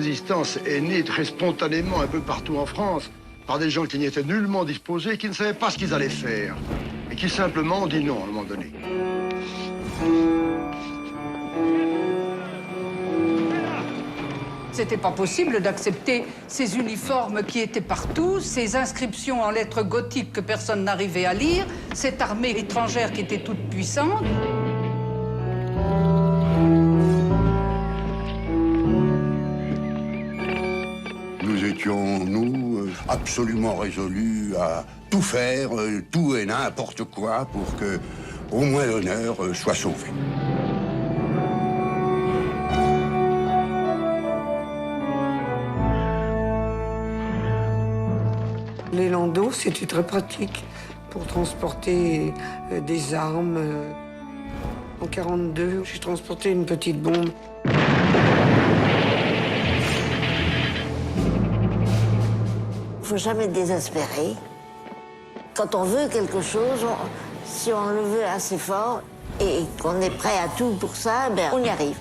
résistance est née très spontanément un peu partout en France, par des gens qui n'y étaient nullement disposés, qui ne savaient pas ce qu'ils allaient faire, et qui simplement ont dit non à un moment donné. C'était pas possible d'accepter ces uniformes qui étaient partout, ces inscriptions en lettres gothiques que personne n'arrivait à lire, cette armée étrangère qui était toute puissante. Nous étions, nous, absolument résolus à tout faire, tout et n'importe quoi, pour que, au moins, l'honneur soit sauvé. Les landaux, c'était très pratique pour transporter des armes. En 1942, j'ai transporté une petite bombe. Il ne faut jamais désespérer. Quand on veut quelque chose, si on le veut assez fort et qu'on est prêt à tout pour ça, ben on y arrive.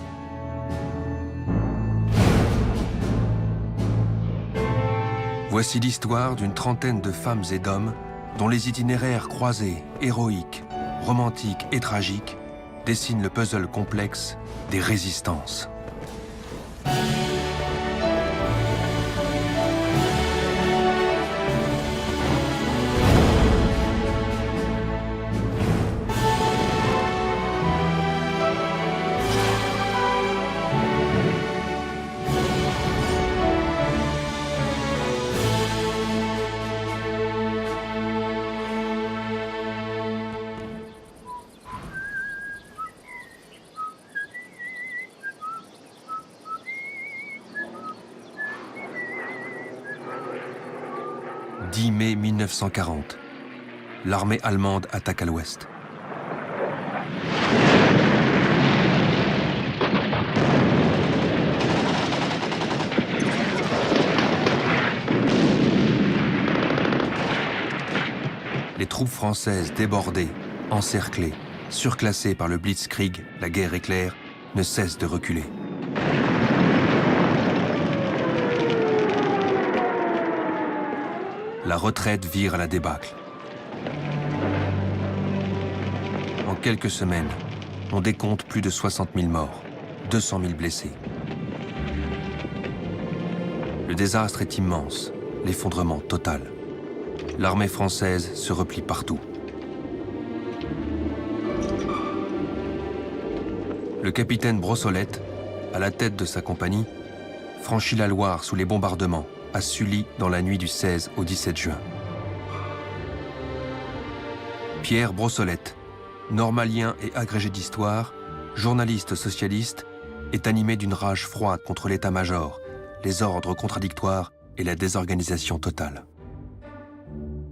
Voici l'histoire d'une trentaine de femmes et d'hommes dont les itinéraires croisés, héroïques, romantiques et tragiques dessinent le puzzle complexe des résistances. « 10 mai 1940. L'armée allemande attaque à l'ouest. Les troupes françaises débordées, encerclées, surclassées par le Blitzkrieg, la guerre éclair, ne cessent de reculer. La retraite vire à la débâcle. En quelques semaines, on décompte plus de 60 000 morts, 200 000 blessés. Le désastre est immense, l'effondrement total. L'armée française se replie partout. Le capitaine Brossolette, à la tête de sa compagnie, franchit la Loire sous les bombardements à Sully dans la nuit du 16 au 17 juin. Pierre Brossolette, normalien et agrégé d'histoire, journaliste socialiste, est animé d'une rage froide contre l'état-major, les ordres contradictoires et la désorganisation totale.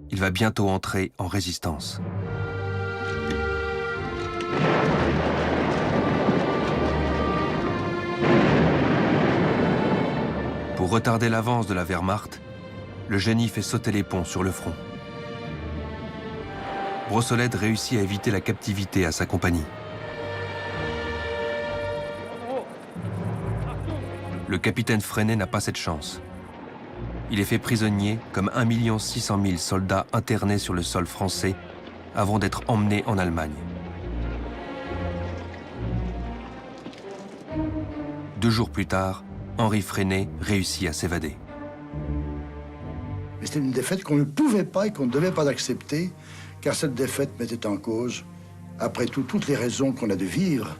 Il va bientôt entrer en résistance. Pour retarder l'avance de la Wehrmacht, le génie fait sauter les ponts sur le front. Brossolette réussit à éviter la captivité à sa compagnie. Le capitaine Freinet n'a pas cette chance. Il est fait prisonnier comme 1 600 000 soldats internés sur le sol français avant d'être emmené en Allemagne. 2 jours plus tard, Henri Freinet réussit à s'évader. Mais c'était une défaite qu'on ne pouvait pas et qu'on ne devait pas accepter, car cette défaite mettait en cause, après tout, toutes les raisons qu'on a de vivre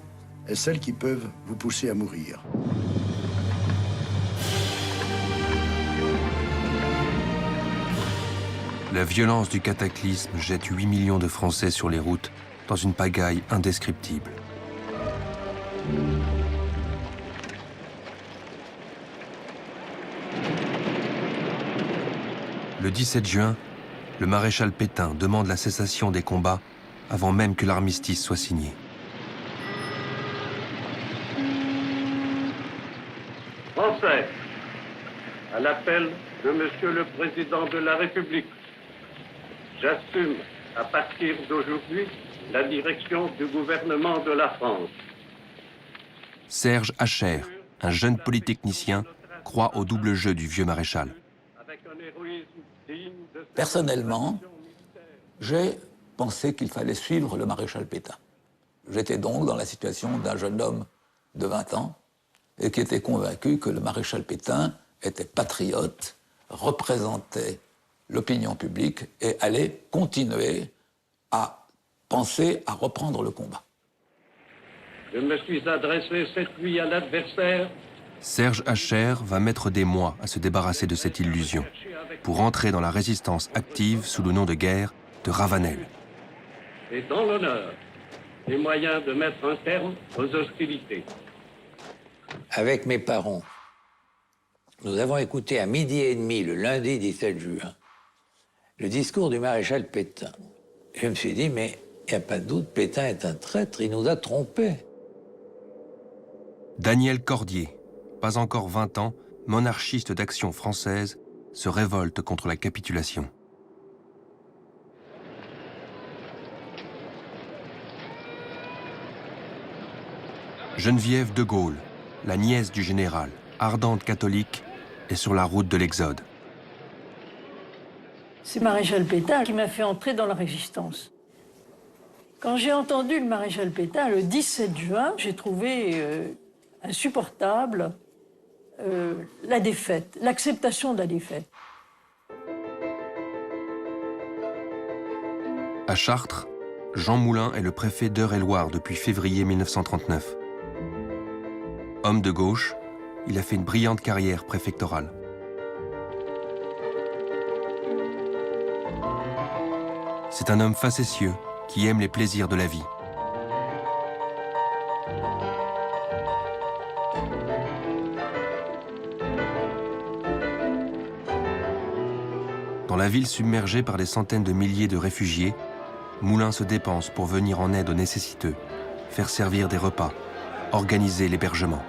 et celles qui peuvent vous pousser à mourir. La violence du cataclysme jette 8 millions de Français sur les routes dans une pagaille indescriptible. Le 17 juin, le maréchal Pétain demande la cessation des combats avant même que l'armistice soit signé. Français, à l'appel de Monsieur le Président de la République, j'assume à partir d'aujourd'hui la direction du gouvernement de la France. Serge Hacher, un jeune polytechnicien, croit au double jeu du vieux maréchal. Personnellement, j'ai pensé qu'il fallait suivre le maréchal Pétain. J'étais donc dans la situation d'un jeune homme de 20 ans et qui était convaincu que le maréchal Pétain était patriote, représentait l'opinion publique et allait continuer à penser à reprendre le combat. Je me suis adressé cette nuit à l'adversaire. Serge Hacher va mettre des mois à se débarrasser de cette illusion pour entrer dans la résistance active sous le nom de guerre de Ravanel. Et dans l'honneur, les moyens de mettre un terme aux hostilités. Avec mes parents, nous avons écouté à 12h30 le lundi 17 juin le discours du maréchal Pétain. Je me suis dit, mais il n'y a pas de doute, Pétain est un traître, il nous a trompés. Daniel Cordier, pas encore 20 ans, monarchiste d'Action française, se révolte contre la capitulation. Geneviève de Gaulle, la nièce du général, ardente catholique, est sur la route de l'Exode. C'est maréchal Pétain qui m'a fait entrer dans la résistance. Quand j'ai entendu le maréchal Pétain le 17 juin, j'ai trouvé insupportable la défaite, l'acceptation de la défaite. À Chartres, Jean Moulin est le préfet d'Eure-et-Loir depuis février 1939. Homme de gauche, il a fait une brillante carrière préfectorale. C'est un homme facétieux qui aime les plaisirs de la vie. Dans la ville submergée par des centaines de milliers de réfugiés, Moulin se dépense pour venir en aide aux nécessiteux, faire servir des repas, organiser l'hébergement.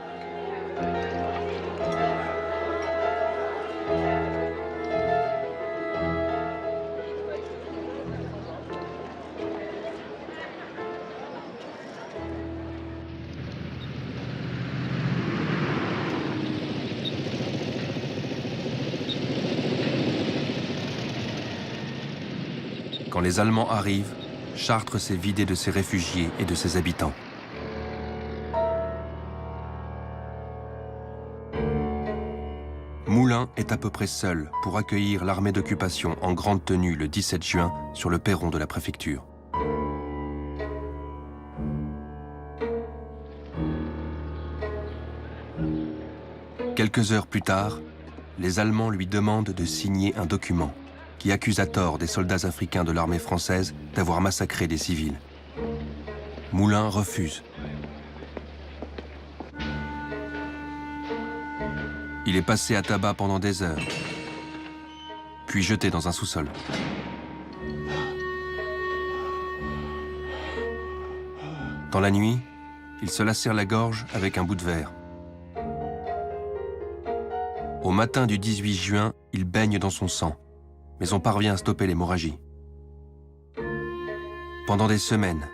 Quand les Allemands arrivent, Chartres s'est vidé de ses réfugiés et de ses habitants. Moulin est à peu près seul pour accueillir l'armée d'occupation en grande tenue le 17 juin sur le perron de la préfecture. Quelques heures plus tard, les Allemands lui demandent de signer un document qui accuse à tort des soldats africains de l'armée française d'avoir massacré des civils. Moulin refuse. Il est passé à tabac pendant des heures, puis jeté dans un sous-sol. Dans la nuit, il se lacère la gorge avec un bout de verre. Au matin du 18 juin, il baigne dans son sang, mais on parvient à stopper l'hémorragie. Pendant des semaines,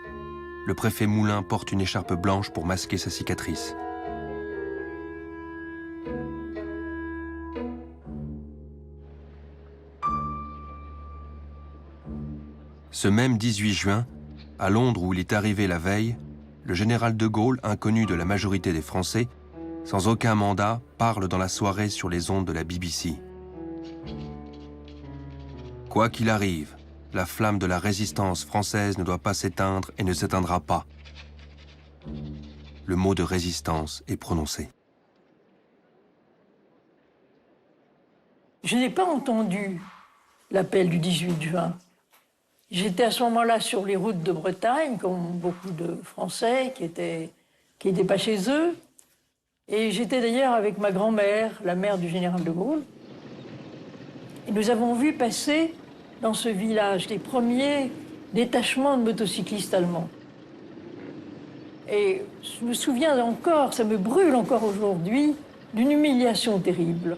le préfet Moulin porte une écharpe blanche pour masquer sa cicatrice. Ce même 18 juin, à Londres où il est arrivé la veille, le général de Gaulle, inconnu de la majorité des Français, sans aucun mandat, parle dans la soirée sur les ondes de la BBC. Quoi qu'il arrive, la flamme de la résistance française ne doit pas s'éteindre et ne s'éteindra pas. Le mot de résistance est prononcé. Je n'ai pas entendu l'appel du 18 juin. J'étais à ce moment-là sur les routes de Bretagne, comme beaucoup de Français qui étaient pas chez eux. Et j'étais d'ailleurs avec ma grand-mère, la mère du général de Gaulle. Et nous avons vu passer dans ce village les premiers détachements de motocyclistes allemands. Et je me souviens encore, ça me brûle encore aujourd'hui, d'une humiliation terrible.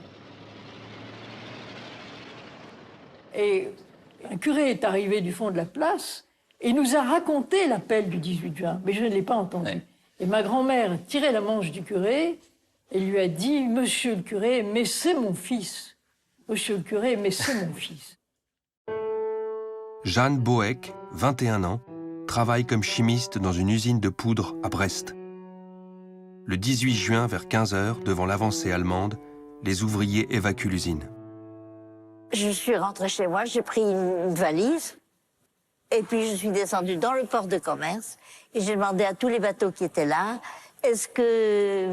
Et un curé est arrivé du fond de la place et nous a raconté l'appel du 18 juin, mais je ne l'ai pas entendu. Ouais. Et ma grand-mère tirait la manche du curé et lui a dit « Monsieur le curé, mais c'est mon fils. Monsieur le curé, mais c'est mon fils. » Jeanne Boeck, 21 ans, travaille comme chimiste dans une usine de poudre à Brest. Le 18 juin, vers 15h, devant l'avancée allemande, les ouvriers évacuent l'usine. Je suis rentrée chez moi, j'ai pris une valise, et puis je suis descendue dans le port de commerce, et j'ai demandé à tous les bateaux qui étaient là, est-ce que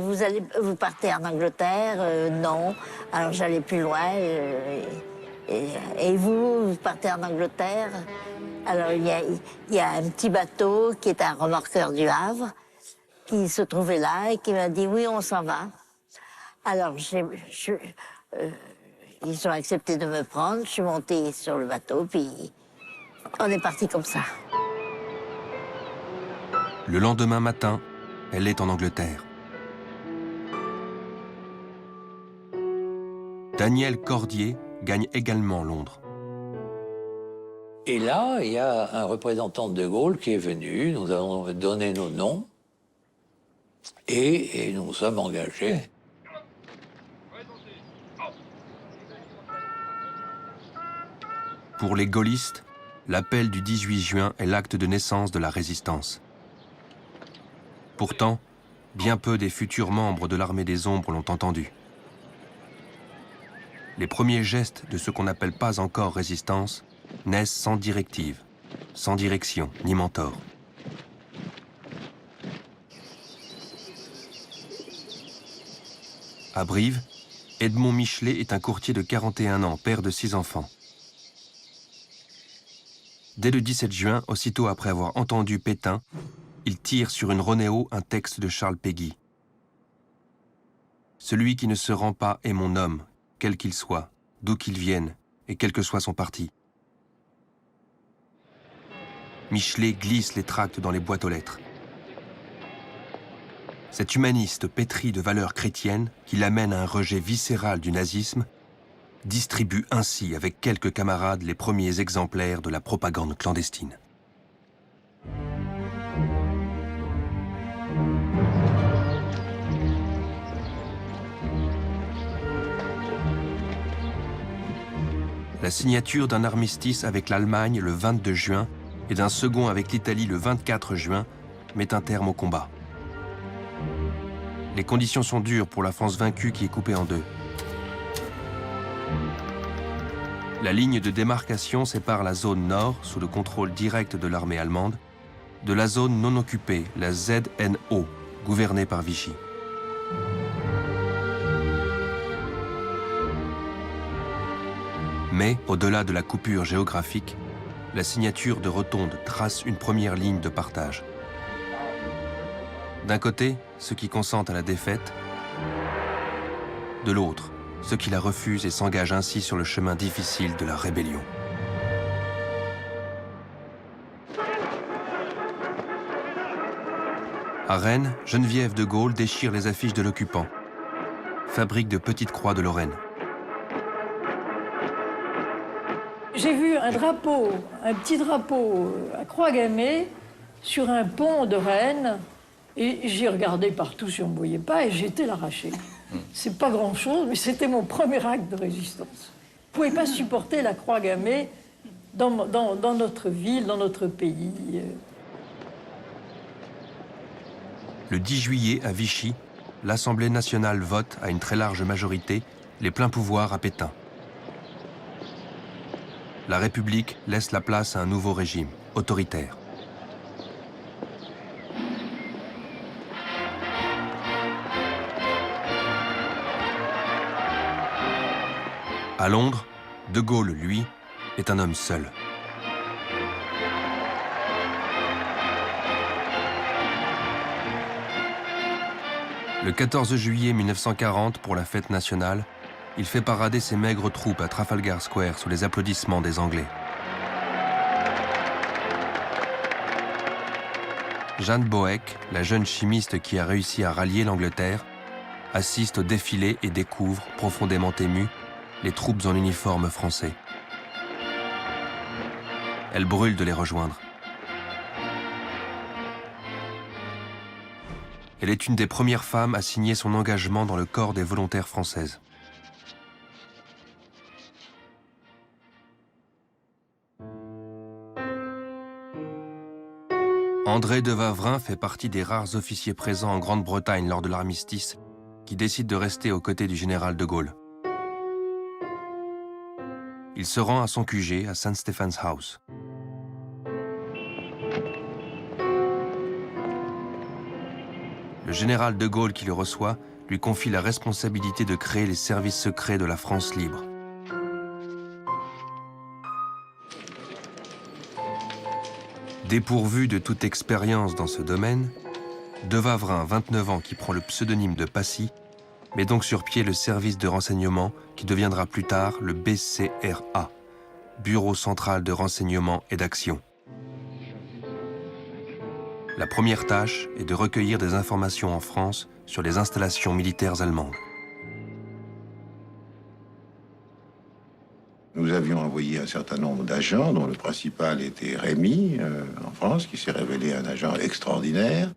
vous partez en Angleterre? Non. Alors j'allais plus loin, et vous partez en Angleterre? Alors il y a un petit bateau qui est un remorqueur du Havre, qui se trouvait là et qui m'a dit oui, on s'en va. Alors ils ont accepté de me prendre, je suis montée sur le bateau, puis on est parti comme ça. Le lendemain matin, elle est en Angleterre. Daniel Cordier gagne également Londres. Et là, il y a un représentant de Gaulle qui est venu, nous avons donné nos noms, et nous nous sommes engagés. Pour les gaullistes, l'appel du 18 juin est l'acte de naissance de la résistance. Pourtant, bien peu des futurs membres de l'armée des ombres l'ont entendu. Les premiers gestes de ce qu'on n'appelle pas encore résistance naissent sans directive, sans direction ni mentor. À Brive, Edmond Michelet est un courtier de 41 ans, père de 6 enfants. Dès le 17 juin, aussitôt après avoir entendu Pétain, il tire sur une Ronéo un texte de Charles Péguy. « Celui qui ne se rend pas est mon homme, quel qu'il soit, d'où qu'il vienne, et quel que soit son parti. » Michelet glisse les tracts dans les boîtes aux lettres. Cet humaniste pétri de valeurs chrétiennes, qui l'amène à un rejet viscéral du nazisme, distribue ainsi avec quelques camarades les premiers exemplaires de la propagande clandestine. La signature d'un armistice avec l'Allemagne le 22 juin et d'un second avec l'Italie le 24 juin met un terme au combat. Les conditions sont dures pour la France vaincue qui est coupée en deux. La ligne de démarcation sépare la zone nord, sous le contrôle direct de l'armée allemande, de la zone non occupée, la ZNO, gouvernée par Vichy. Mais, au-delà de la coupure géographique, la signature de Rotonde trace une première ligne de partage. D'un côté, ceux qui consentent à la défaite, de l'autre, ceux qui la refusent et s'engagent ainsi sur le chemin difficile de la rébellion. À Rennes, Geneviève de Gaulle déchire les affiches de l'occupant. Fabrique de petites croix de Lorraine. J'ai vu un drapeau, un petit drapeau à croix gammée sur un pont de Rennes. Et j'ai regardé partout si on ne me voyait pas et j'ai été l'arracher. C'est pas grand-chose, mais c'était mon premier acte de résistance. Je ne pouvais pas supporter la croix gammée dans notre ville, dans notre pays. Le 10 juillet, à Vichy, l'Assemblée nationale vote à une très large majorité les pleins pouvoirs à Pétain. La République laisse la place à un nouveau régime, autoritaire. À Londres, De Gaulle, lui, est un homme seul. Le 14 juillet 1940, pour la fête nationale, il fait parader ses maigres troupes à Trafalgar Square sous les applaudissements des Anglais. Jeanne Boeck, la jeune chimiste qui a réussi à rallier l'Angleterre, assiste au défilé et découvre, profondément émue, les troupes en uniforme français. Elle brûle de les rejoindre. Elle est une des premières femmes à signer son engagement dans le corps des volontaires françaises. André de Wavrin fait partie des rares officiers présents en Grande-Bretagne lors de l'armistice qui décident de rester aux côtés du général de Gaulle. Il se rend à son QG à St. Stephen's House. Le général de Gaulle qui le reçoit lui confie la responsabilité de créer les services secrets de la France libre. Dépourvu de toute expérience dans ce domaine, de Wavrin, 29 ans, qui prend le pseudonyme de Passy, met donc sur pied le service de renseignement qui deviendra plus tard le BCRA, Bureau central de renseignement et d'action. La première tâche est de recueillir des informations en France sur les installations militaires allemandes. Nous avions envoyé un certain nombre d'agents, dont le principal était Rémy, en France, qui s'est révélé un agent extraordinaire.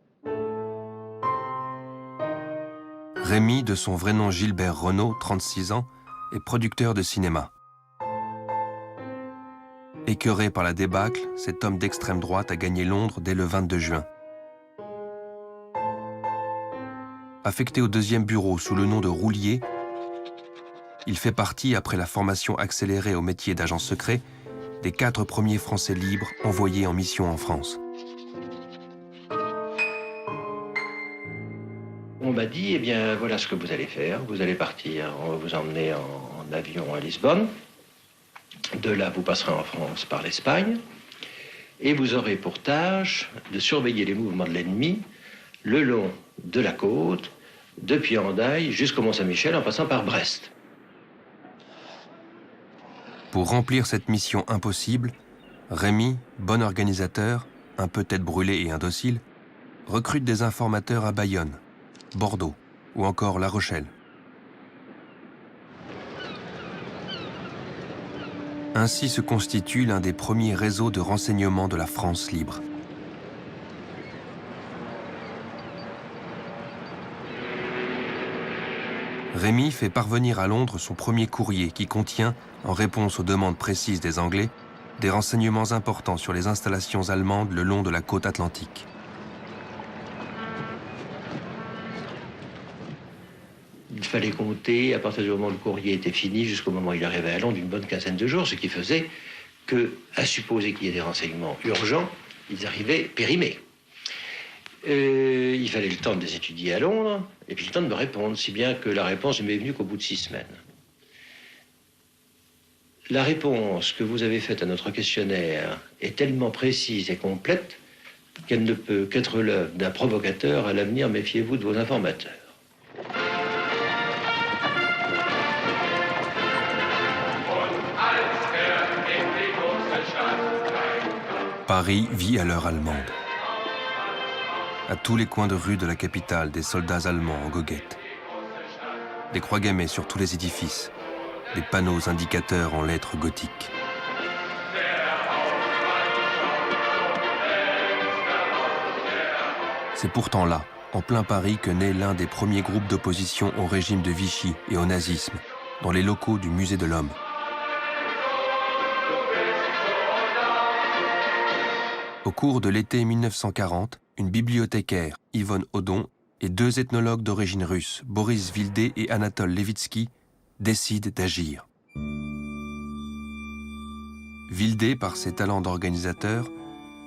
Rémy, de son vrai nom Gilbert Renaud, 36 ans, est producteur de cinéma. Écœuré par la débâcle, cet homme d'extrême droite a gagné Londres dès le 22 juin. Affecté au 2e bureau sous le nom de Roulier, il fait partie, après la formation accélérée au métier d'agent secret, des 4 premiers Français libres envoyés en mission en France. On m'a dit, eh bien, voilà ce que vous allez faire. Vous allez partir, on va vous emmener en avion à Lisbonne. De là, vous passerez en France par l'Espagne. Et vous aurez pour tâche de surveiller les mouvements de l'ennemi le long de la côte, depuis Hendaye jusqu'au Mont-Saint-Michel, en passant par Brest. Pour remplir cette mission impossible, Rémy, bon organisateur, un peu tête brûlée et indocile, recrute des informateurs à Bayonne, Bordeaux ou encore La Rochelle. Ainsi se constitue l'un des premiers réseaux de renseignement de la France libre. Rémy fait parvenir à Londres son premier courrier qui contient, en réponse aux demandes précises des Anglais, des renseignements importants sur les installations allemandes le long de la côte atlantique. Il fallait compter, à partir du moment où le courrier était fini, jusqu'au moment où il arrivait à Londres, une bonne quinzaine de jours, ce qui faisait que, à supposer qu'il y ait des renseignements urgents, ils arrivaient périmés. Il fallait le temps de les étudier à Londres, et puis le temps de me répondre, si bien que la réponse ne m'est venue qu'au bout de 6 semaines. La réponse que vous avez faite à notre questionnaire est tellement précise et complète qu'elle ne peut qu'être l'œuvre d'un provocateur. À l'avenir, méfiez-vous de vos informateurs. Paris vit à l'heure allemande. À tous les coins de rue de la capitale, des soldats allemands en goguette. Des croix gammées sur tous les édifices, des panneaux indicateurs en lettres gothiques. C'est pourtant là, en plein Paris, que naît l'un des premiers groupes d'opposition au régime de Vichy et au nazisme, dans les locaux du Musée de l'Homme. Au cours de l'été 1940, une bibliothécaire, Yvonne Audon, et 2 ethnologues d'origine russe, Boris Vildé et Anatole Levitsky, décident d'agir. Vildé, par ses talents d'organisateur,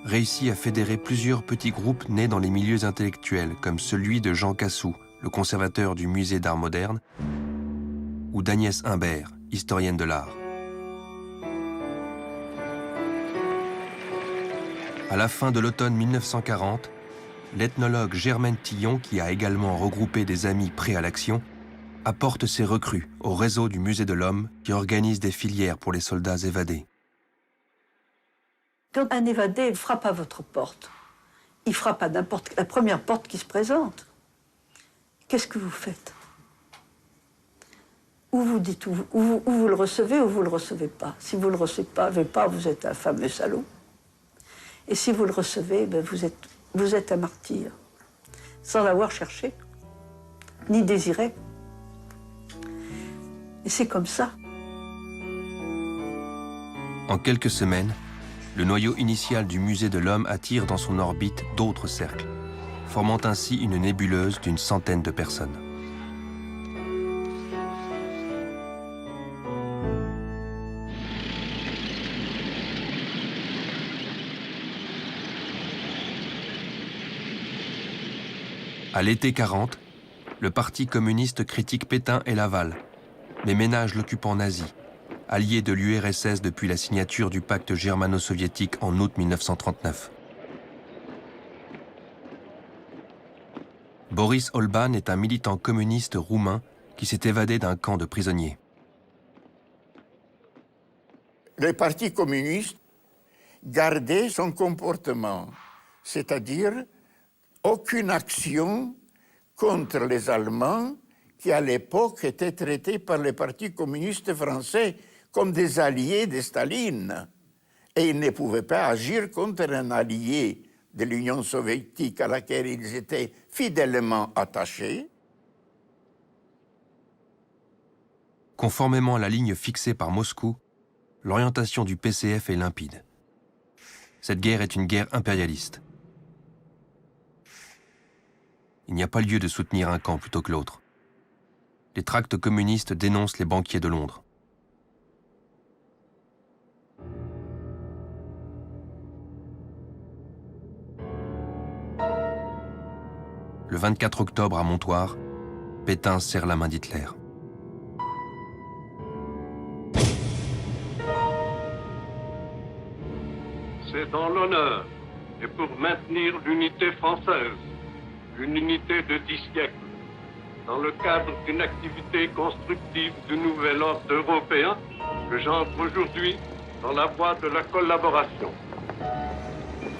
réussit à fédérer plusieurs petits groupes nés dans les milieux intellectuels, comme celui de Jean Cassou, le conservateur du musée d'art moderne, ou d'Agnès Imbert, historienne de l'art. À la fin de l'automne 1940, l'ethnologue Germaine Tillon, qui a également regroupé des amis prêts à l'action, apporte ses recrues au réseau du Musée de l'Homme qui organise des filières pour les soldats évadés. Quand un évadé frappe à votre porte, il frappe à la première porte qui se présente. Qu'est-ce que vous faites? Ou vous dites, ou vous le recevez ou vous ne le recevez pas. Si vous ne le recevez pas, vous êtes un fameux salaud. Et si vous le recevez, ben vous êtes un martyr. sans l'avoir cherché, ni désiré. Et c'est comme ça. En quelques semaines, le noyau initial du musée de l'homme attire dans son orbite d'autres cercles, formant ainsi une nébuleuse d'une centaine de personnes. À l'été 40, le Parti communiste critique Pétain et Laval, mais ménage l'occupant nazi, allié de l'URSS depuis la signature du pacte germano-soviétique en août 1939. Boris Olban est un militant communiste roumain qui s'est évadé d'un camp de prisonniers. Le Parti communiste gardait son comportement, c'est-à-dire aucune action contre les Allemands qui, à l'époque, étaient traités par le Parti communiste français comme des alliés de Staline. Et ils ne pouvaient pas agir contre un allié de l'Union soviétique à laquelle ils étaient fidèlement attachés. Conformément à la ligne fixée par Moscou, l'orientation du PCF est limpide. Cette guerre est une guerre impérialiste. Il n'y a pas lieu de soutenir un camp plutôt que l'autre. Les tracts communistes dénoncent les banquiers de Londres. Le 24 octobre à Montoire, Pétain serre la main d'Hitler. C'est dans l'honneur et pour maintenir l'unité française, une unité de 10 siècles, dans le cadre d'une activité constructive du nouvel ordre européen, que j'entre aujourd'hui dans la voie de la collaboration.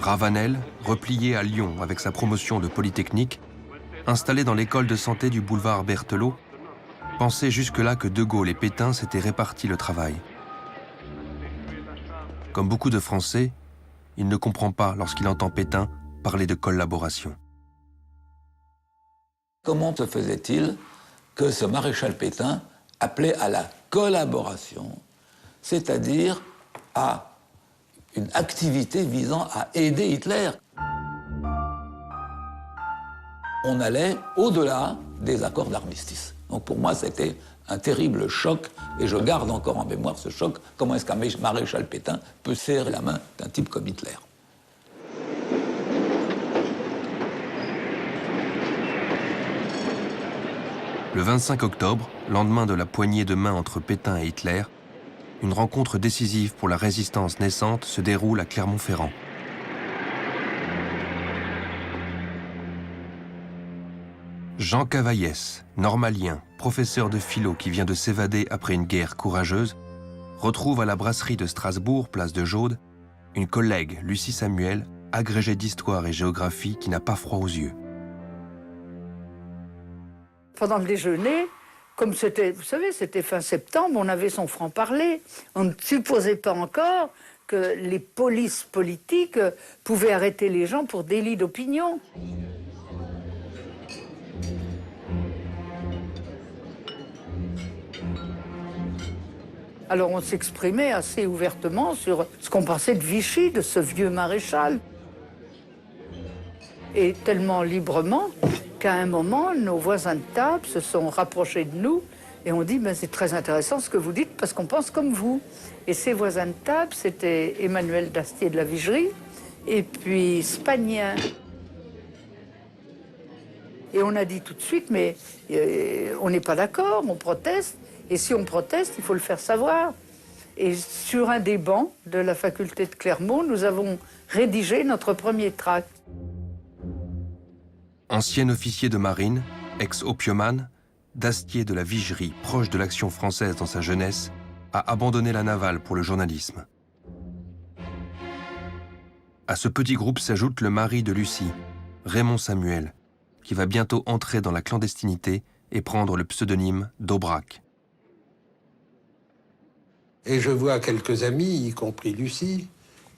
Ravanel, replié à Lyon avec sa promotion de Polytechnique, installé dans l'école de santé du boulevard Berthelot, pensait jusque-là que De Gaulle et Pétain s'étaient réparti le travail. Comme beaucoup de Français, il ne comprend pas lorsqu'il entend Pétain parler de collaboration. Comment se faisait-il que ce maréchal Pétain appelait à la collaboration, c'est-à-dire à une activité visant à aider Hitler? On allait au-delà des accords d'armistice. Donc pour moi, c'était un terrible choc, et je garde encore en mémoire ce choc. Comment est-ce qu'un maréchal Pétain peut serrer la main d'un type comme Hitler? Le 25 octobre, lendemain de la poignée de main entre Pétain et Hitler, une rencontre décisive pour la résistance naissante se déroule à Clermont-Ferrand. Jean Cavaillès, normalien, professeur de philo qui vient de s'évader après une guerre courageuse, retrouve à la brasserie de Strasbourg, place de Jaude, une collègue, Lucie Samuel, agrégée d'histoire et géographie qui n'a pas froid aux yeux. Pendant le déjeuner, comme c'était, vous savez, c'était fin septembre, on avait son franc-parler. On ne supposait pas encore que les polices politiques pouvaient arrêter les gens pour délit d'opinion. Alors on s'exprimait assez ouvertement sur ce qu'on pensait de Vichy, de ce vieux maréchal. Et tellement librement qu'à un moment, nos voisins de table se sont rapprochés de nous et ont dit ben, « c'est très intéressant ce que vous dites parce qu'on pense comme vous ». Et ces voisins de table, c'était Emmanuel Dastier de la Vigerie et puis Spagnin. Et on a dit tout de suite « mais on n'est pas d'accord, on proteste ». Et si on proteste, il faut le faire savoir. Et sur un des bancs de la faculté de Clermont, nous avons rédigé notre premier tract. Ancien officier de marine, ex-opiumane, Dastier de la Vigerie, proche de l'Action française dans sa jeunesse, a abandonné la navale pour le journalisme. À ce petit groupe s'ajoute le mari de Lucie, Raymond Samuel, qui va bientôt entrer dans la clandestinité et prendre le pseudonyme d'Aubrac. Et je vois quelques amis, y compris Lucie,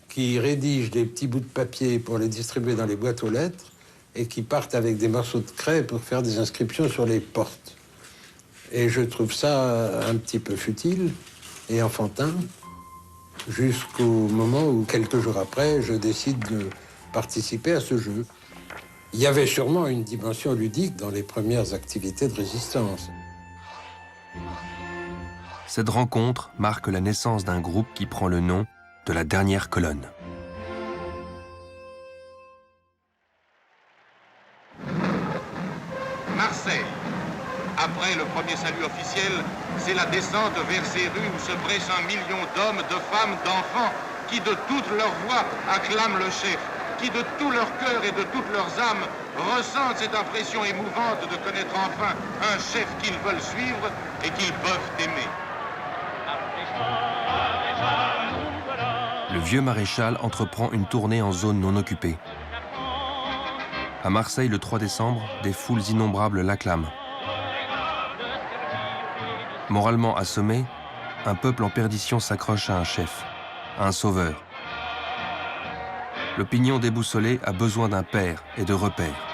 qui rédigent des petits bouts de papier pour les distribuer dans les boîtes aux lettres et qui partent avec des morceaux de craie pour faire des inscriptions sur les portes. Et je trouve ça un petit peu futile et enfantin, jusqu'au moment où, quelques jours après, je décide de participer à ce jeu. Il y avait sûrement une dimension ludique dans les premières activités de résistance. Cette rencontre marque la naissance d'un groupe qui prend le nom de la dernière colonne. Marseille. Après le premier salut officiel, c'est la descente vers ces rues où se pressent 1 million d'hommes, de femmes, d'enfants, qui de toute leur voix acclament le chef, qui de tout leur cœur et de toutes leurs âmes ressentent cette impression émouvante de connaître enfin un chef qu'ils veulent suivre et qu'ils peuvent aimer. Le vieux maréchal entreprend une tournée en zone non occupée. À Marseille, le 3 décembre, des foules innombrables l'acclament. Moralement assommé, un peuple en perdition s'accroche à un chef, à un sauveur. L'opinion déboussolée a besoin d'un père et de repères.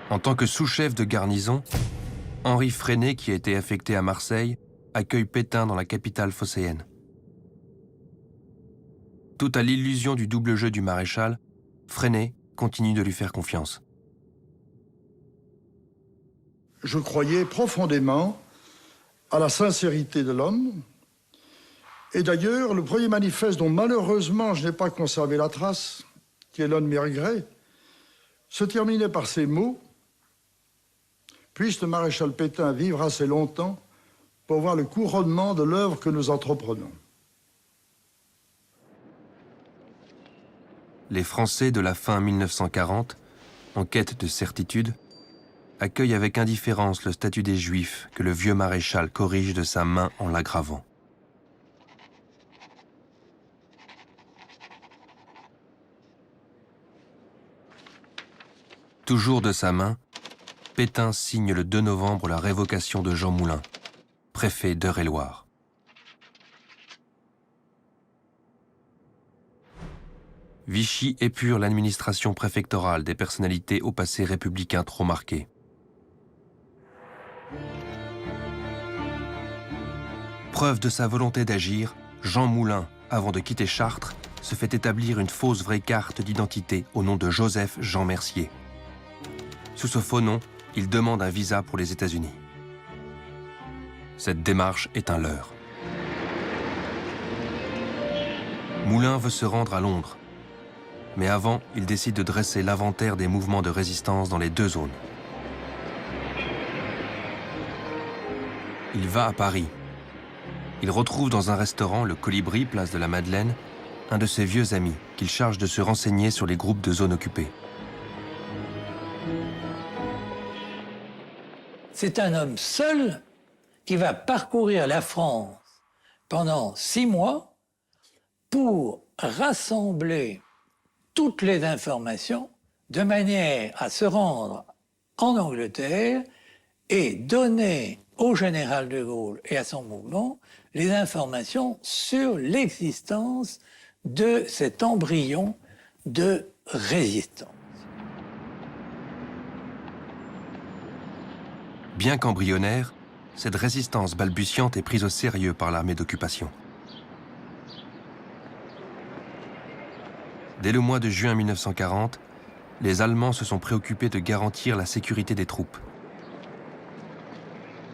En tant que sous-chef de garnison, Henri Freinet, qui a été affecté à Marseille, accueille Pétain dans la capitale phocéenne. Tout à l'illusion du double jeu du maréchal, Freinet continue de lui faire confiance. Je croyais profondément à la sincérité de l'homme. Et d'ailleurs, le premier manifeste dont malheureusement je n'ai pas conservé la trace, qui est l'un de mes regrets, se terminait par ces mots: « Puisse le maréchal Pétain vivre assez longtemps pour voir le couronnement de l'œuvre que nous entreprenons. » Les Français de la fin 1940, en quête de certitude, accueillent avec indifférence le statut des Juifs que le vieux maréchal corrige de sa main en l'aggravant. Toujours de sa main, Pétain signe le 2 novembre la révocation de Jean Moulin, préfet d'Eure-et-Loir. Vichy épure l'administration préfectorale des personnalités au passé républicain trop marqué. Preuve de sa volonté d'agir, Jean Moulin, avant de quitter Chartres, se fait établir une fausse vraie carte d'identité au nom de Joseph Jean Mercier. Sous ce faux nom, il demande un visa pour les États-Unis. Cette démarche est un leurre. Moulin veut se rendre à Londres. Mais avant, il décide de dresser l'inventaire des mouvements de résistance dans les 2 zones. Il va à Paris. Il retrouve dans un restaurant, le Colibri, place de la Madeleine, un de ses vieux amis qu'il charge de se renseigner sur les groupes de zones occupées. C'est un homme seul qui va parcourir la France pendant 6 mois pour rassembler toutes les informations de manière à se rendre en Angleterre et donner au général de Gaulle et à son mouvement les informations sur l'existence de cet embryon de résistance. Bien qu'embryonnaire, cette résistance balbutiante est prise au sérieux par l'armée d'occupation. Dès le mois de juin 1940, les Allemands se sont préoccupés de garantir la sécurité des troupes.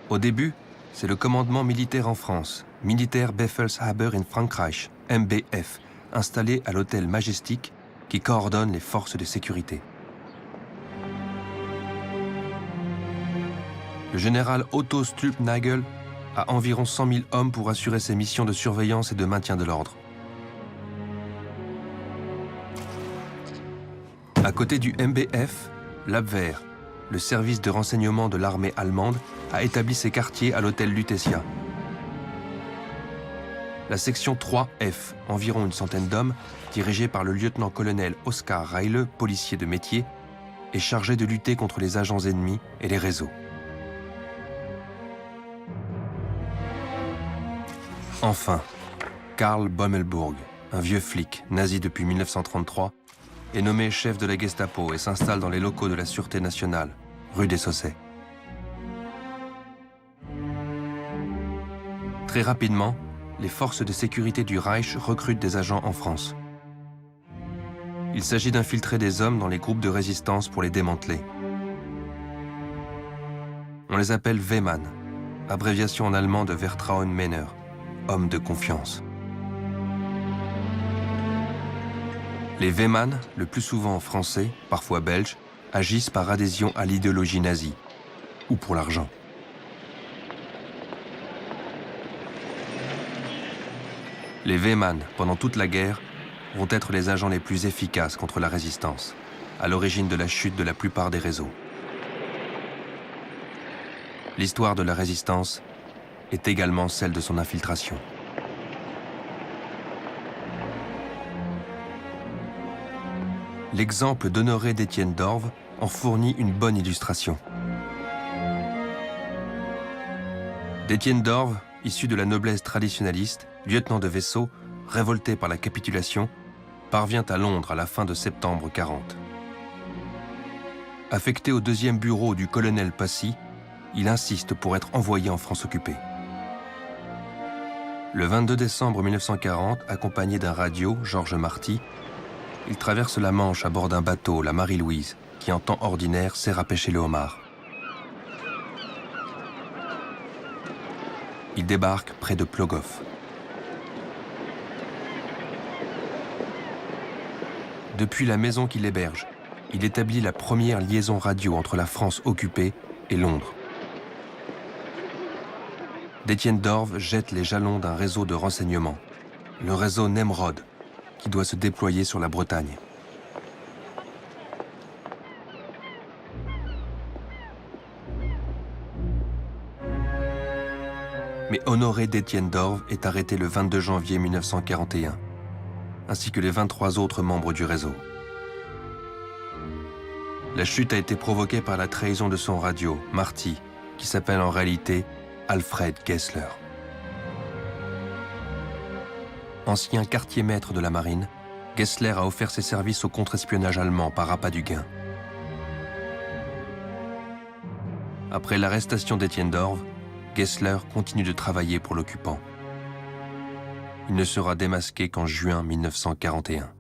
Au début, c'est le commandement militaire en France, Militaire Befehlshaber in Frankreich, MBF, installé à l'hôtel Majestic, qui coordonne les forces de sécurité. Le général Otto Stülpnagel a environ 100 000 hommes pour assurer ses missions de surveillance et de maintien de l'ordre. À côté du MBF, l'Abwehr, le service de renseignement de l'armée allemande, a établi ses quartiers à l'hôtel Lutetia. La section 3F, environ une centaine d'hommes, dirigée par le lieutenant-colonel Oskar Reile, policier de métier, est chargée de lutter contre les agents ennemis et les réseaux. Enfin, Karl Bommelburg, un vieux flic, nazi depuis 1933, est nommé chef de la Gestapo et s'installe dans les locaux de la Sûreté nationale, rue des Saussets. Très rapidement, les forces de sécurité du Reich recrutent des agents en France. Il s'agit d'infiltrer des hommes dans les groupes de résistance pour les démanteler. On les appelle Wehmann, abréviation en allemand de Vertrauensmänner, homme de confiance. Les Wehmann, le plus souvent français, parfois belges, agissent par adhésion à l'idéologie nazie, ou pour l'argent. Les Wehmann, pendant toute la guerre, vont être les agents les plus efficaces contre la résistance, à l'origine de la chute de la plupart des réseaux. L'histoire de la résistance est également celle de son infiltration. L'exemple d'Honoré d'Étienne d'Orves en fournit une bonne illustration. d'Étienne d'Orves, issu de la noblesse traditionnaliste, lieutenant de vaisseau, révolté par la capitulation, parvient à Londres à la fin de septembre 40. Affecté au 2e bureau du colonel Passy, il insiste pour être envoyé en France occupée. Le 22 décembre 1940, accompagné d'un radio, Georges Marty, il traverse la Manche à bord d'un bateau, la Marie-Louise, qui en temps ordinaire sert à pêcher le homard. Il débarque près de Plogoff. Depuis la maison qu'il héberge, il établit la première liaison radio entre la France occupée et Londres. d'Étienne d'Orves jette les jalons d'un réseau de renseignement, le réseau Nemrod, qui doit se déployer sur la Bretagne. Mais Honoré d'Étienne d'Orves est arrêté le 22 janvier 1941, ainsi que les 23 autres membres du réseau. La chute a été provoquée par la trahison de son radio, Marty, qui s'appelle en réalité Alfred Gessler. Ancien quartier-maître de la marine, Gessler a offert ses services au contre-espionnage allemand par appât du gain. Après l'arrestation d'Étienne d'Orves, Gessler continue de travailler pour l'occupant. Il ne sera démasqué qu'en juin 1941.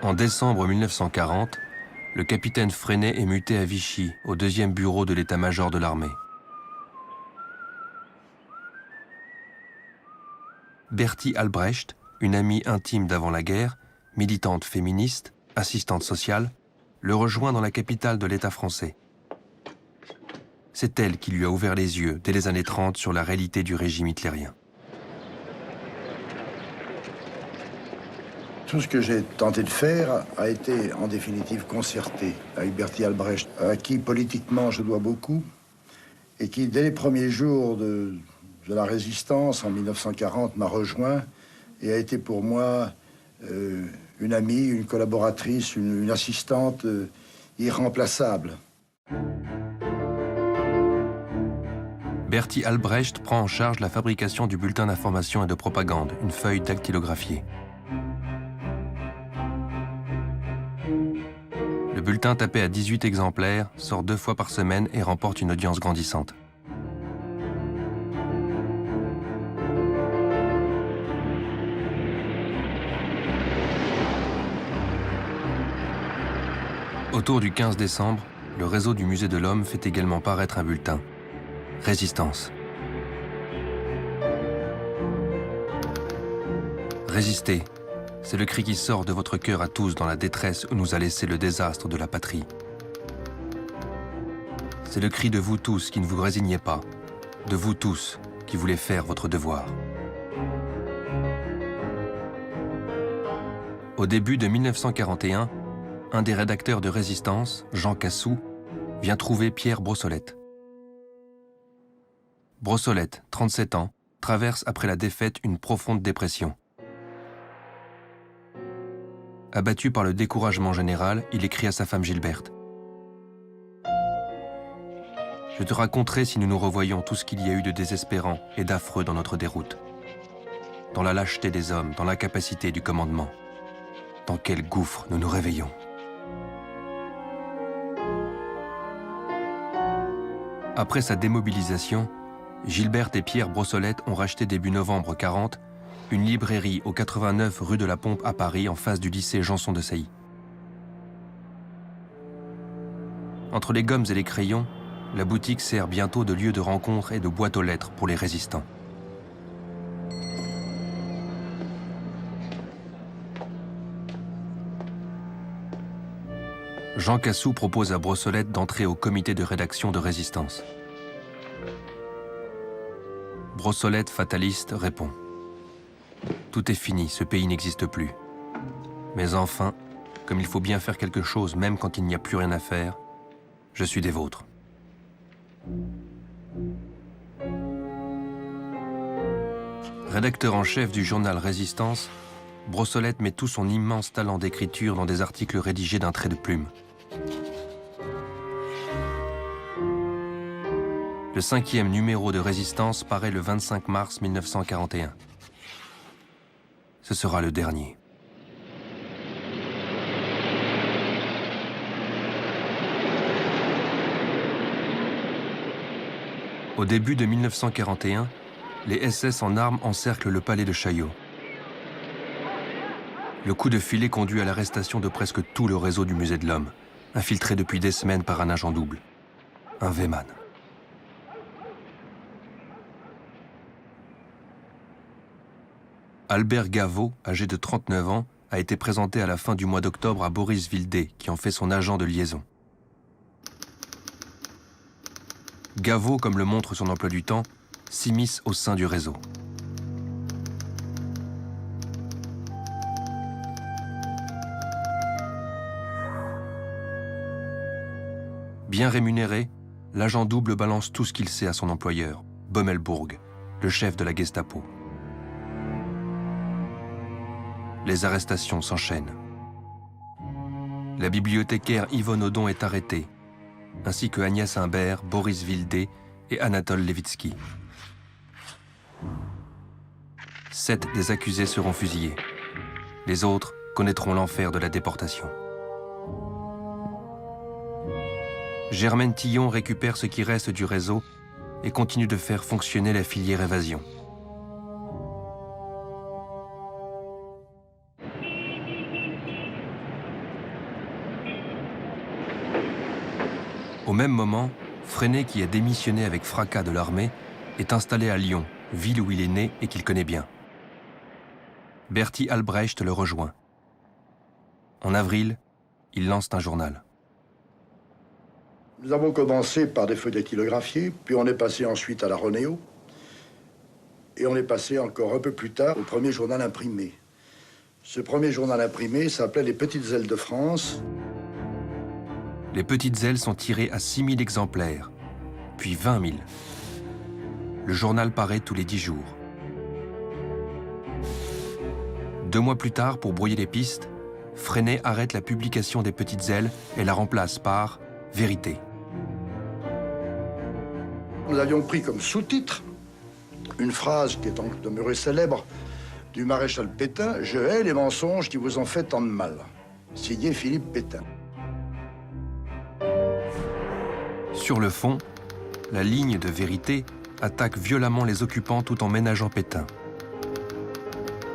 En décembre 1940, le capitaine Freinet est muté à Vichy, au 2e bureau de l'état-major de l'armée. Bertie Albrecht, une amie intime d'avant la guerre, militante féministe, assistante sociale, le rejoint dans la capitale de l'État français. C'est elle qui lui a ouvert les yeux dès les années 30 sur la réalité du régime hitlérien. Tout ce que j'ai tenté de faire a été en définitive concerté avec Bertie Albrecht, à qui politiquement je dois beaucoup, et qui dès les premiers jours de la résistance en 1940 m'a rejoint et a été pour moi une amie, une collaboratrice, une assistante irremplaçable. Bertie Albrecht prend en charge la fabrication du bulletin d'information et de propagande, une feuille dactylographiée. Le bulletin tapé à 18 exemplaires sort 2 fois par semaine et remporte une audience grandissante. Autour du 15 décembre, le réseau du Musée de l'Homme fait également paraître un bulletin. Résistance. Résistez. C'est le cri qui sort de votre cœur à tous dans la détresse où nous a laissé le désastre de la patrie. C'est le cri de vous tous qui ne vous résignez pas, de vous tous qui voulez faire votre devoir. Au début de 1941, un des rédacteurs de Résistance, Jean Cassou, vient trouver Pierre Brossolette. Brossolette, 37 ans, traverse après la défaite une profonde dépression. Abattu par le découragement général, il écrit à sa femme Gilberte. « Je te raconterai si nous nous revoyons tout ce qu'il y a eu de désespérant et d'affreux dans notre déroute. Dans la lâcheté des hommes, dans l'incapacité du commandement. Dans quel gouffre nous nous réveillons. » Après sa démobilisation, Gilberte et Pierre Brossolette ont racheté début novembre 40 une librairie au 89 rue de la Pompe à Paris en face du lycée Janson de Sailly. Entre les gommes et les crayons, la boutique sert bientôt de lieu de rencontre et de boîte aux lettres pour les résistants. Jean Cassou propose à Brossolette d'entrer au comité de rédaction de Résistance. Brossolette, fataliste, répond « Tout est fini, ce pays n'existe plus. Mais enfin, comme il faut bien faire quelque chose même quand il n'y a plus rien à faire, je suis des vôtres. » Rédacteur en chef du journal Résistance, Brossolette met tout son immense talent d'écriture dans des articles rédigés d'un trait de plume. Le 5e numéro de Résistance paraît le 25 mars 1941. Ce sera le dernier. Au début de 1941, les SS en armes encerclent le palais de Chaillot. Le coup de filet conduit à l'arrestation de presque tout le réseau du Musée de l'Homme, infiltré depuis des semaines par un agent double, un Weymann. Albert Gaveau, âgé de 39 ans, a été présenté à la fin du mois d'octobre à Boris Vildé, qui en fait son agent de liaison. Gaveau, comme le montre son emploi du temps, s'immisce au sein du réseau. Bien rémunéré, l'agent double balance tout ce qu'il sait à son employeur, Bommelbourg, le chef de la Gestapo. Les arrestations s'enchaînent. La bibliothécaire Yvonne Audon est arrêtée, ainsi que Agnès Imbert, Boris Vildé et Anatole Levitsky. 7 des accusés seront fusillés. Les autres connaîtront l'enfer de la déportation. Germaine Tillon récupère ce qui reste du réseau et continue de faire fonctionner la filière évasion. Au même moment, Freinet, qui a démissionné avec fracas de l'armée, est installé à Lyon, ville où il est né et qu'il connaît bien. Bertie Albrecht le rejoint. En avril, il lance un journal. Nous avons commencé par des feuilles dactylographiées, puis on est passé ensuite à la Ronéo, et on est passé encore un peu plus tard au premier journal imprimé. Ce premier journal imprimé s'appelait Les Petites Ailes de France. Les Petites Ailes sont tirées à 6 000 exemplaires, puis 20 000. Le journal paraît tous les 10 jours. 2 mois plus tard, pour brouiller les pistes, Freinet arrête la publication des Petites Ailes et la remplace par Vérité. Nous avions pris comme sous-titre une phrase qui est donc demeurée célèbre du maréchal Pétain « Je hais les mensonges qui vous ont fait tant de mal », signé Philippe Pétain. Sur le fond, la ligne de Vérité attaque violemment les occupants tout en ménageant Pétain.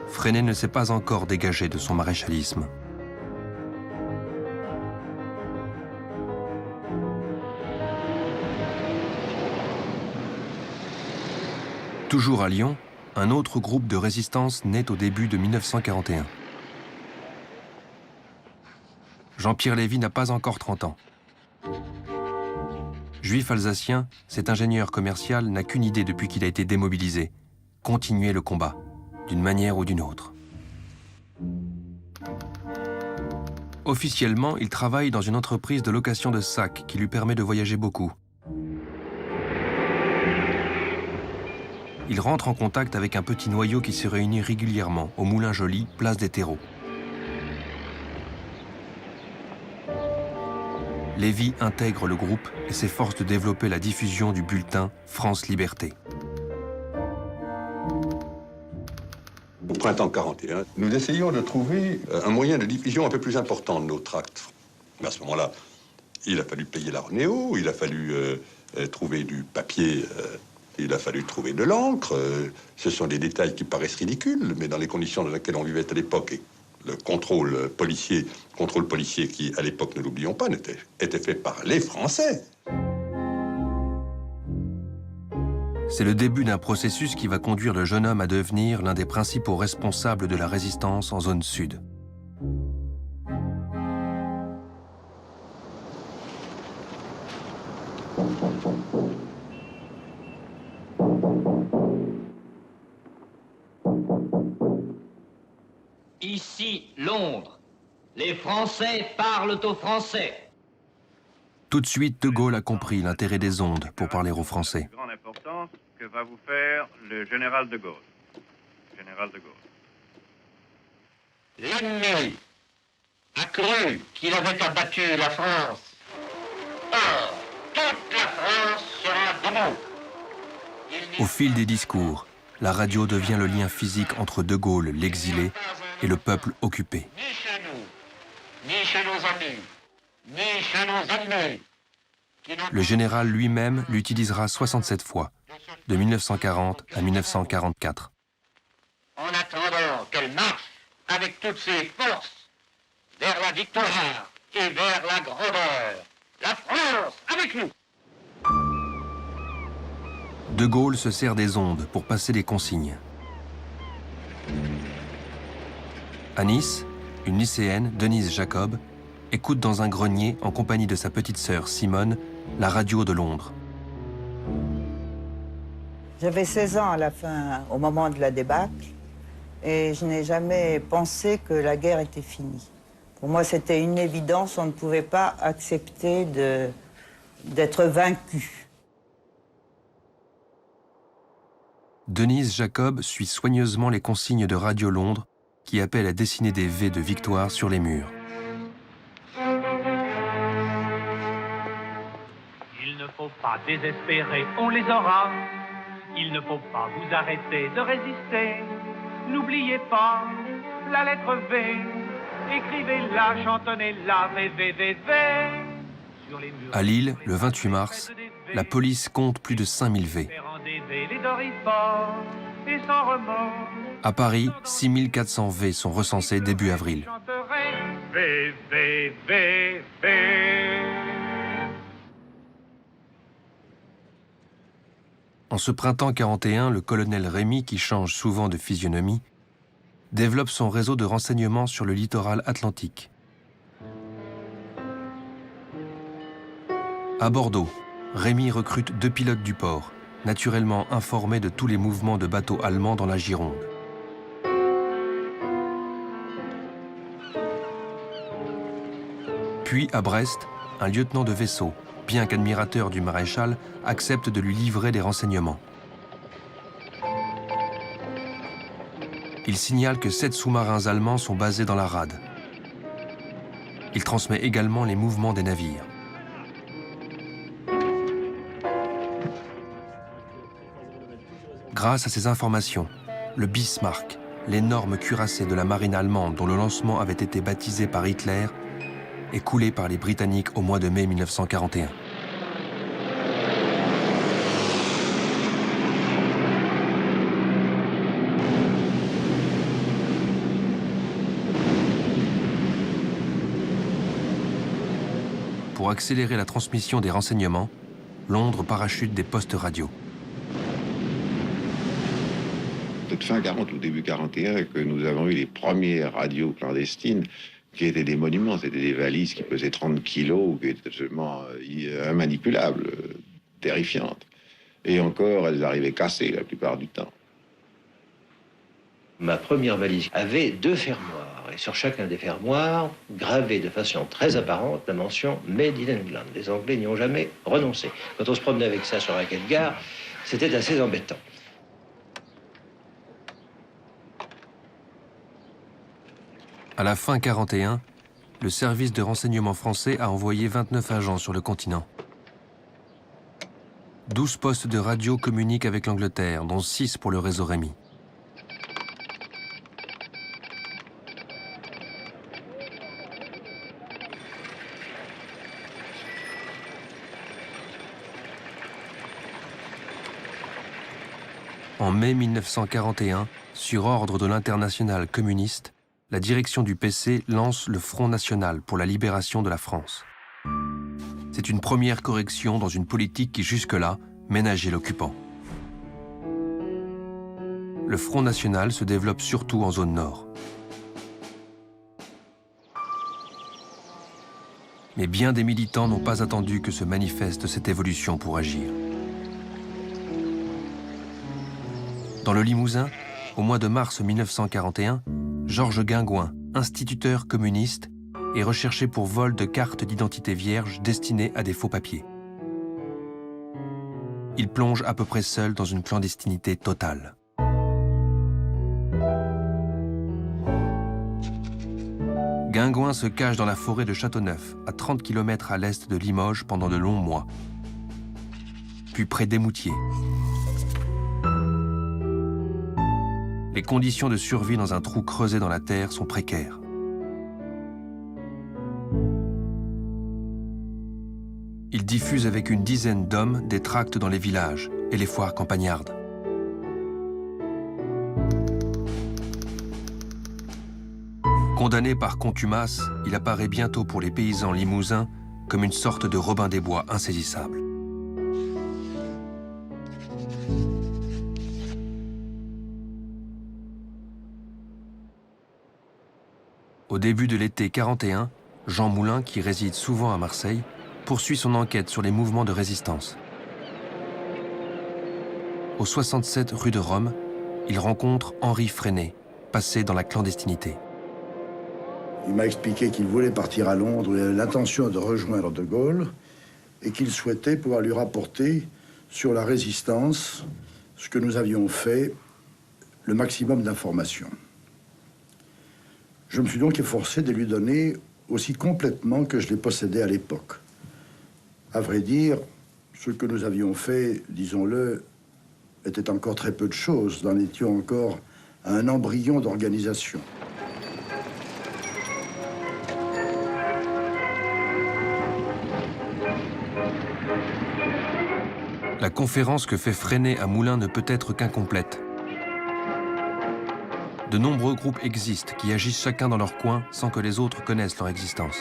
Freinet ne s'est pas encore dégagé de son maréchalisme. Toujours à Lyon, un autre groupe de résistance naît au début de 1941. Jean-Pierre Lévy n'a pas encore 30 ans. Juif alsacien, cet ingénieur commercial n'a qu'une idée depuis qu'il a été démobilisé: continuer le combat, d'une manière ou d'une autre. Officiellement, il travaille dans une entreprise de location de sacs qui lui permet de voyager beaucoup. il rentre en contact avec un petit noyau qui se réunit régulièrement au Moulin Joly, place des Terreaux. Lévy intègre le groupe et s'efforce de développer la diffusion du bulletin France Liberté. Au printemps 41, nous essayons de trouver un moyen de diffusion un peu plus important de nos tracts. Mais à ce moment-là, il a fallu payer la Renéo, il a fallu trouver du papier, il a fallu trouver de l'encre. Ce sont des détails qui paraissent ridicules, mais dans les conditions dans lesquelles on vivait à l'époque, et le contrôle policier qui, à l'époque, ne l'oublions pas, était fait par les Français. C'est le début d'un processus qui va conduire le jeune homme à devenir l'un des principaux responsables de la résistance en zone sud. Ici, Londres. Les Français parlent aux Français. Tout de suite, De Gaulle a compris l'intérêt des ondes pour parler aux Français. Grande importance que va vous faire le général de Gaulle. Général de Gaulle. L'ennemi a cru qu'il avait abattu la France. Or, toute la France sera debout. Au fil des discours, la radio devient le lien physique entre De Gaulle, l'exilé, et le peuple occupé. Ni chez nous, ni chez nos amis, ni chez nos ennemis. Le général lui-même l'utilisera 67 fois, de 1940 à 1944. En attendant qu'elle marche avec toutes ses forces vers la victoire et vers la grandeur. La France avec nous. De Gaulle se sert des ondes pour passer des consignes. À Nice, une lycéenne, Denise Jacob, écoute dans un grenier, en compagnie de sa petite sœur Simone, la radio de Londres. J'avais 16 ans à la fin, au moment de la débâcle, et je n'ai jamais pensé que la guerre était finie. Pour moi, c'était une évidence, on ne pouvait pas accepter d'être vaincu. Denise Jacob suit soigneusement les consignes de Radio Londres qui appellent à dessiner des V de victoire sur les murs. Il ne faut pas désespérer, on les aura. Il ne faut pas vous arrêter de résister. N'oubliez pas la lettre V. Écrivez-la, chantonnez-la, V, V, V, V. Sur les murs. À Lille, le 28 mars, la police compte plus de 5000 V. Les Dorifores et sans remords. À Paris, 6400 V sont recensés début avril. V, V, V, V. En ce printemps 41, le colonel Rémy, qui change souvent de physionomie, développe son réseau de renseignements sur le littoral atlantique. À Bordeaux, Rémy recrute 2 pilotes du port, naturellement informés de tous les mouvements de bateaux allemands dans la Gironde. Puis, à Brest, un lieutenant de vaisseau, bien qu'admirateur du maréchal, accepte de lui livrer des renseignements. Il signale que 7 sous-marins allemands sont basés dans la rade. Il transmet également les mouvements des navires. Grâce à ces informations, le Bismarck, l'énorme cuirassé de la marine allemande dont le lancement avait été baptisé par Hitler, est coulé par les Britanniques au mois de mai 1941. Pour accélérer la transmission des renseignements, Londres parachute des postes radio. Peut-être fin 40 ou début 41 que nous avons eu les premières radios clandestines qui étaient des monuments, c'était des valises qui pesaient 30 kilos, qui étaient absolument immanipulables, terrifiantes. Et encore, elles arrivaient cassées la plupart du temps. Ma première valise avait 2 fermoirs, et sur chacun des fermoirs, gravé de façon très apparente la mention « Made in England ». Les Anglais n'y ont jamais renoncé. Quand on se promenait avec ça sur un quai de gare, c'était assez embêtant. À la fin 41, le service de renseignement français a envoyé 29 agents sur le continent. 12 postes de radio communiquent avec l'Angleterre, dont 6 pour le réseau Rémy. En mai 1941, sur ordre de l'Internationale communiste, la direction du PC lance le Front national pour la libération de la France. C'est une première correction dans une politique qui jusque-là ménageait l'occupant. Le Front national se développe surtout en zone nord. Mais bien des militants n'ont pas attendu que se manifeste cette évolution pour agir. Dans le Limousin, au mois de mars 1941, Georges Guingouin, instituteur communiste, est recherché pour vol de cartes d'identité vierges destinées à des faux papiers. Il plonge à peu près seul dans une clandestinité totale. Guingouin se cache dans la forêt de Châteauneuf, à 30 km à l'est de Limoges pendant de longs mois. Puis près d'Émoutier. Les conditions de survie dans un trou creusé dans la terre sont précaires. Il diffuse avec une dizaine d'hommes des tracts dans les villages et les foires campagnardes. Condamné par contumace, il apparaît bientôt pour les paysans limousins comme une sorte de Robin des Bois insaisissable. Au début de l'été 41, Jean Moulin, qui réside souvent à Marseille, poursuit son enquête sur les mouvements de résistance. Au 67 rue de Rome, il rencontre Henri Freinet, passé dans la clandestinité. Il m'a expliqué qu'il voulait partir à Londres, il avait l'intention de rejoindre De Gaulle et qu'il souhaitait pouvoir lui rapporter sur la résistance ce que nous avions fait, le maximum d'informations. Je me suis donc efforcé de lui donner aussi complètement que je les possédais à l'époque. À vrai dire, ce que nous avions fait, disons-le, était encore très peu de choses. Nous en étions encore à un embryon d'organisation. La conférence que fait Freinet à Moulin ne peut être qu'incomplète. De nombreux groupes existent qui agissent chacun dans leur coin sans que les autres connaissent leur existence.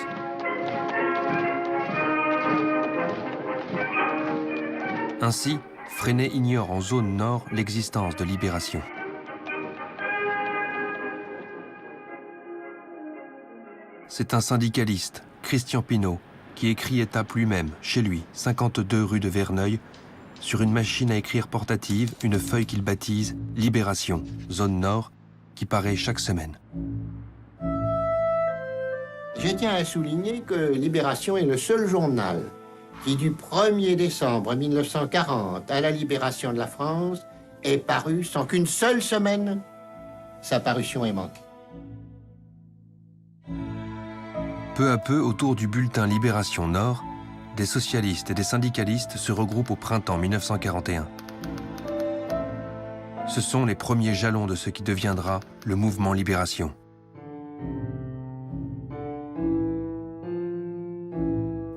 Ainsi, Freinet ignore en zone nord l'existence de Libération. C'est un syndicaliste, Christian Pinault, qui écrit et tape lui-même, chez lui, 52 rue de Verneuil, sur une machine à écrire portative, une feuille qu'il baptise « Libération, zone nord », qui paraît chaque semaine. Je tiens à souligner que Libération est le seul journal qui, du 1er décembre 1940 à la libération de la France, est paru sans qu'une seule semaine sa parution ait manqué. Peu à peu, autour du bulletin Libération Nord, des socialistes et des syndicalistes se regroupent au printemps 1941. Ce sont les premiers jalons de ce qui deviendra le mouvement Libération.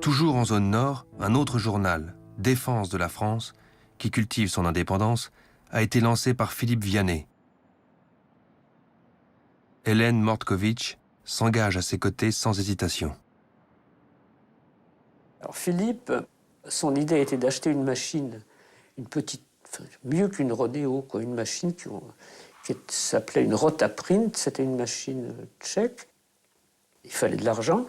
Toujours en zone nord, un autre journal, Défense de la France, qui cultive son indépendance, a été lancé par Philippe Vianney. Hélène Mordkovitch s'engage à ses côtés sans hésitation. Alors Philippe, son idée était d'acheter une machine, une petite, mieux qu'une Rodeo, quoi, une machine qui s'appelait une Rotaprint, c'était une machine tchèque. Il fallait de l'argent.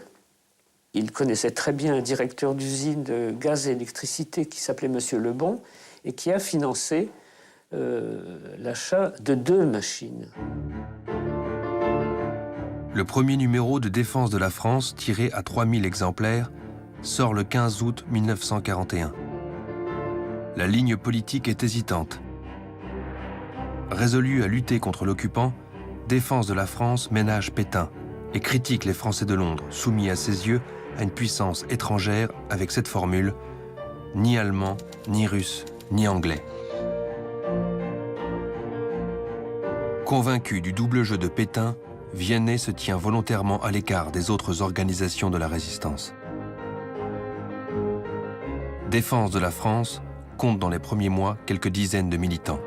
Il connaissait très bien un directeur d'usine de gaz et électricité qui s'appelait Monsieur Lebon et qui a financé l'achat de 2 machines. Le premier numéro de Défense de la France, tiré à 3000 exemplaires, sort le 15 août 1941. La ligne politique est hésitante. Résolue à lutter contre l'occupant, Défense de la France ménage Pétain, et critique les Français de Londres, soumis à ses yeux à une puissance étrangère avec cette formule « ni allemand, ni russe, ni anglais ». Convaincu du double jeu de Pétain, Vianney se tient volontairement à l'écart des autres organisations de la résistance. Défense de la France compte dans les premiers mois quelques dizaines de militants.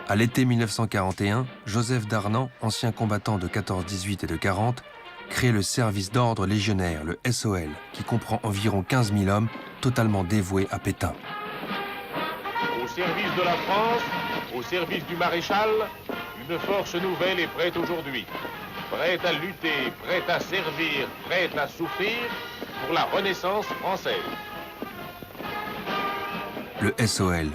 À l'été 1941, Joseph Darnan, ancien combattant de 14-18 et de 40, crée le service d'ordre légionnaire, le SOL, qui comprend environ 15 000 hommes totalement dévoués à Pétain. Au service de la France, au service du maréchal, une force nouvelle est prête aujourd'hui. Prête à lutter, prête à servir, prête à souffrir pour la Renaissance française. Le SOL,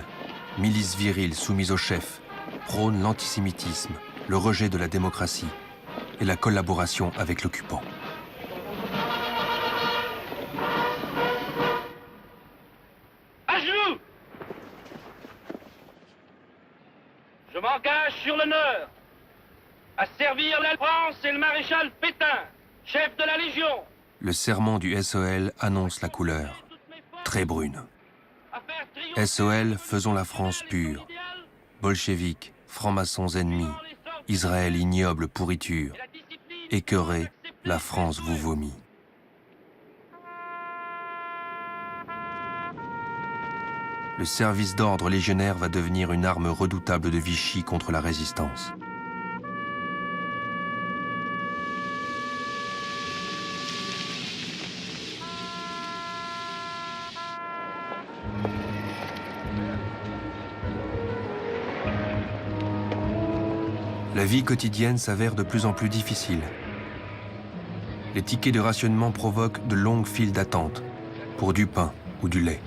milice virile soumise au chef, prône l'antisémitisme, le rejet de la démocratie et la collaboration avec l'occupant. À genoux! Je m'engage sur l'honneur à servir la France et le maréchal Pétain, chef de la Légion. Le serment du SOL annonce la couleur, très brune. SOL, faisons la France pure. Bolcheviques, francs-maçons ennemis, Israël ignoble pourriture. Écœuré, la France vous vomit. Le service d'ordre légionnaire va devenir une arme redoutable de Vichy contre la résistance. La vie quotidienne s'avère de plus en plus difficile. Les tickets de rationnement provoquent de longues files d'attente pour du pain ou du lait.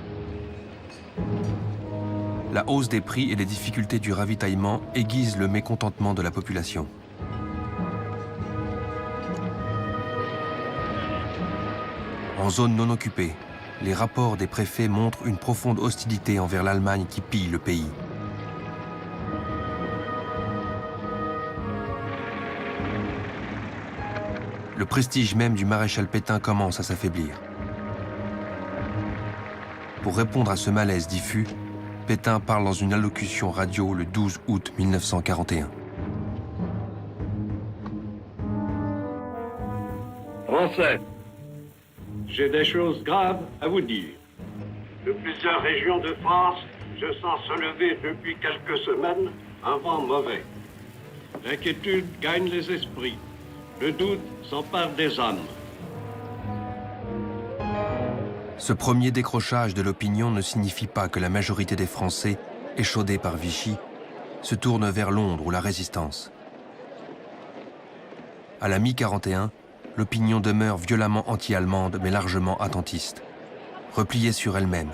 La hausse des prix et les difficultés du ravitaillement aiguisent le mécontentement de la population. En zone non occupée, les rapports des préfets montrent une profonde hostilité envers l'Allemagne qui pille le pays. Le prestige même du maréchal Pétain commence à s'affaiblir. Pour répondre à ce malaise diffus, Pétain parle dans une allocution radio le 12 août 1941. Français, j'ai des choses graves à vous dire. De plusieurs régions de France, je sens se lever depuis quelques semaines un vent mauvais. L'inquiétude gagne les esprits. Le doute s'empare des âmes. Ce premier décrochage de l'opinion ne signifie pas que la majorité des Français, échaudés par Vichy, se tournent vers Londres ou la résistance. À la mi-41, l'opinion demeure violemment anti-allemande mais largement attentiste, repliée sur elle-même,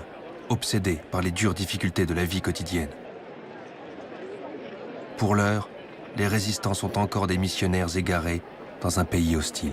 obsédée par les dures difficultés de la vie quotidienne. Pour l'heure, les résistants sont encore des missionnaires égarés dans un pays hostile.